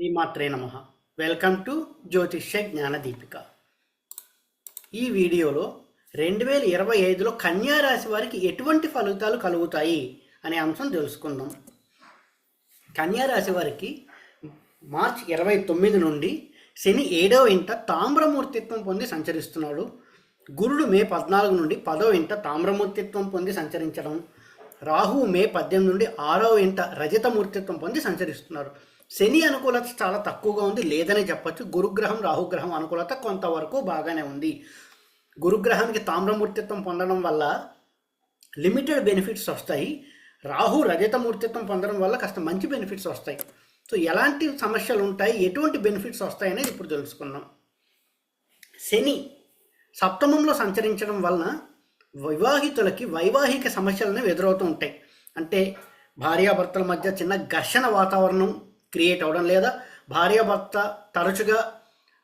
శ్రీమాత్రే నమః. Welcome to జ్యోతిష్య జ్ఞాన దీపిక. ఈ వీడియోలో 2025లో కన్యా రాశి వారికి ఎటువంటి ఫలితాలు కలుగుతాయి అనే అంశం తెలుసుకుందాం. కన్యా రాశి వారికి మార్చి 29 నుండి శని 7వ ఇంట తామ్రమూర్తిత్వం పొంది సంచరిస్తున్నాడు. గురుడు మే 14 నుండి 10వ ఇంట తామ్రమూర్తిత్వం పొంది సంచరించడం, రాహువు మే 18 నుండి 6వ ఇంట రజతమూర్తిత్వం పొంది సంచరిస్తున్నారు. శని అనుకూలత చాలా తక్కువగా ఉంది, లేదనే చెప్పచ్చు. గురుగ్రహం రాహుగ్రహం అనుకూలత కొంతవరకు బాగానే ఉంది. గురుగ్రహానికి తామ్రమూర్తిత్వం పొందడం వల్ల లిమిటెడ్ బెనిఫిట్స్ వస్తాయి. రాహు రజతమూర్తిత్వం పొందడం వల్ల కాస్త మంచి బెనిఫిట్స్ వస్తాయి. సో ఎలాంటి సమస్యలు ఉంటాయి, ఎటువంటి బెనిఫిట్స్ వస్తాయి అనేది ఇప్పుడు తెలుసుకుందాం. శని సప్తమంలో సంచరించడం వలన వివాహితులకి వైవాహిక సమస్యలను ఎదురవుతూ ఉంటాయి. అంటే భార్యాభర్తల మధ్య చిన్న ఘర్షణ వాతావరణం క్రియేట్ అవ్వడం, లేదా భార్యాభర్త తరచుగా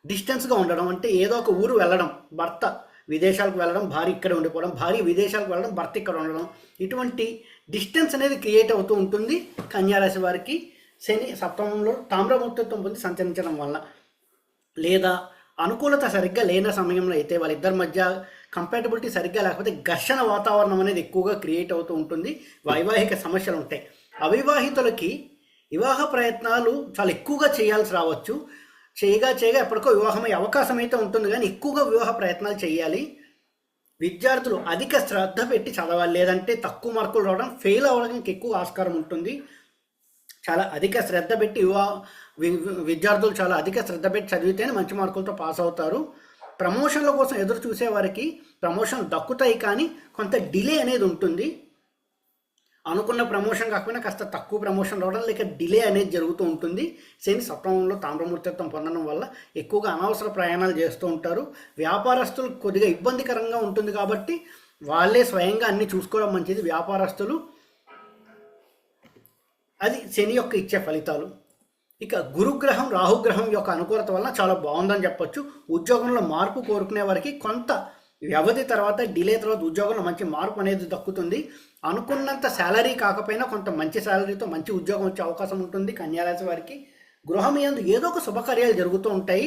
డిస్టెన్స్గా ఉండడం, అంటే ఏదో ఒక ఊరు వెళ్ళడం, భర్త విదేశాలకు వెళ్ళడం, భార్య ఇక్కడ ఉండిపోవడం, భార్య విదేశాలకు వెళ్ళడం, భర్త ఇక్కడ ఉండడం, ఇటువంటి డిస్టెన్స్ అనేది క్రియేట్ అవుతూ ఉంటుంది కన్యారాశి వారికి శని సప్తమంలో తామ్రమూర్తిత్వం పొంది సంచరించడం వల్ల. లేదా అనుకూలత సరిగ్గా లేని సమయంలో అయితే వాళ్ళిద్దరి మధ్య కంపాటబిలిటీ సరిగ్గా లేకపోతే ఘర్షణ వాతావరణం అనేది ఎక్కువగా క్రియేట్ అవుతూ ఉంటుంది, వైవాహిక సమస్యలు ఉంటాయి. అవివాహితులకి వివాహ ప్రయత్నాలు చాలా ఎక్కువగా చేయాల్సి రావచ్చు. చేయగా ఎప్పటికో వివాహమయ్యే అవకాశం అయితే ఉంటుంది, కానీ ఎక్కువగా వివాహ ప్రయత్నాలు చేయాలి. విద్యార్థులు అధిక శ్రద్ధ పెట్టి చదవాలి, లేదంటే తక్కువ మార్కులు రావడం, ఫెయిల్ అవ్వడానికి ఎక్కువ ఆస్కారం ఉంటుంది. చాలా అధిక శ్రద్ధ పెట్టి విద్యార్థులు చాలా అధిక శ్రద్ధ పెట్టి చదివితేనే మంచి మార్కులతో పాస్ అవుతారు. ప్రమోషన్ల కోసం ఎదురు చూసే వారికి ప్రమోషన్ దక్కుతాయి, కానీ కొంత డిలే అనేది ఉంటుంది. అనుకున్న ప్రమోషన్ కాకపోయినా కాస్త తక్కువ ప్రమోషన్ రావడం, లేక డిలే అనేది జరుగుతూ ఉంటుంది. శని సప్తమంలో తామ్రమూర్తిత్వం పొందడం వల్ల ఎక్కువగా అనవసర ప్రయాణాలు చేస్తూ ఉంటారు. వ్యాపారస్తులు కొద్దిగా ఇబ్బందికరంగా ఉంటుంది, కాబట్టి వాళ్ళే స్వయంగా అన్ని చూసుకోవడం మంచిది వ్యాపారస్తులు. అది శని యొక్క ఇచ్చే ఫలితాలు. ఇక గురుగ్రహం రాహుగ్రహం యొక్క అనుకూలత వల్ల చాలా బాగుందని చెప్పొచ్చు. ఉద్యోగంలో మార్పు కోరుకునే వారికి కొంత వ్యవధి తర్వాత, డిలే తర్వాత ఉద్యోగంలో మంచి మార్పు అనేది దక్కుతుంది. అనుకున్నంత శాలరీ కాకపోయినా కొంత మంచి శాలరీతో మంచి ఉద్యోగం వచ్చే అవకాశం ఉంటుంది కన్యారాశి వారికి. గృహం యందు ఏదో ఒక శుభకార్యాలు జరుగుతూ ఉంటాయి.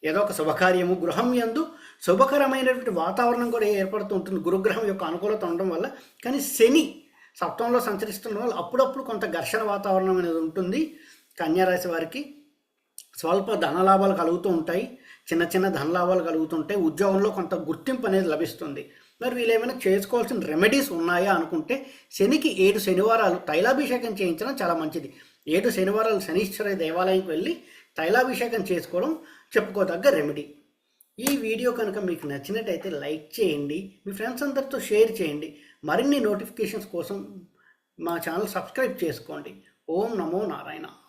ఏదో ఒక శుభకార్యము, గృహం యందు శుభకరమైనటువంటి వాతావరణం కూడా ఏర్పడుతూ ఉంటుంది గురుగ్రహం యొక్క అనుకూలత ఉండడం వల్ల. కానీ శని సప్తమంలో సంచరిస్తున్న వల్ల అప్పుడప్పుడు కొంత ఘర్షణ వాతావరణం అనేది ఉంటుంది కన్యారాశి వారికి. స్వల్ప ధనలాభాలు కలుగుతూ ఉంటాయి, చిన్న ధనలాభాలు కలుగుతుంటాయి. ఉద్యోగంలో కొంత గుర్తింపు అనేది లభిస్తుంది. మరి వీళ్ళు ఏమైనా చేసుకోవాల్సిన రెమెడీస్ ఉన్నాయా అనుకుంటే, శనికి 7 శనివారాలు తైలాభిషేకం చేయించడం చాలా మంచిది. 7 శనివారాలు శనీశ్వర దేవాలయంకి వెళ్ళి తైలాభిషేకం చేసుకోవడం చెప్పుకోదగ్గ రెమెడీ. ఈ వీడియో కనుక మీకు నచ్చినట్టయితే లైక్ చేయండి, మీ ఫ్రెండ్స్ అందరితో షేర్ చేయండి. మరిన్ని నోటిఫికేషన్స్ కోసం మా ఛానల్ సబ్స్క్రైబ్ చేసుకోండి. ఓం నమో నారాయణ.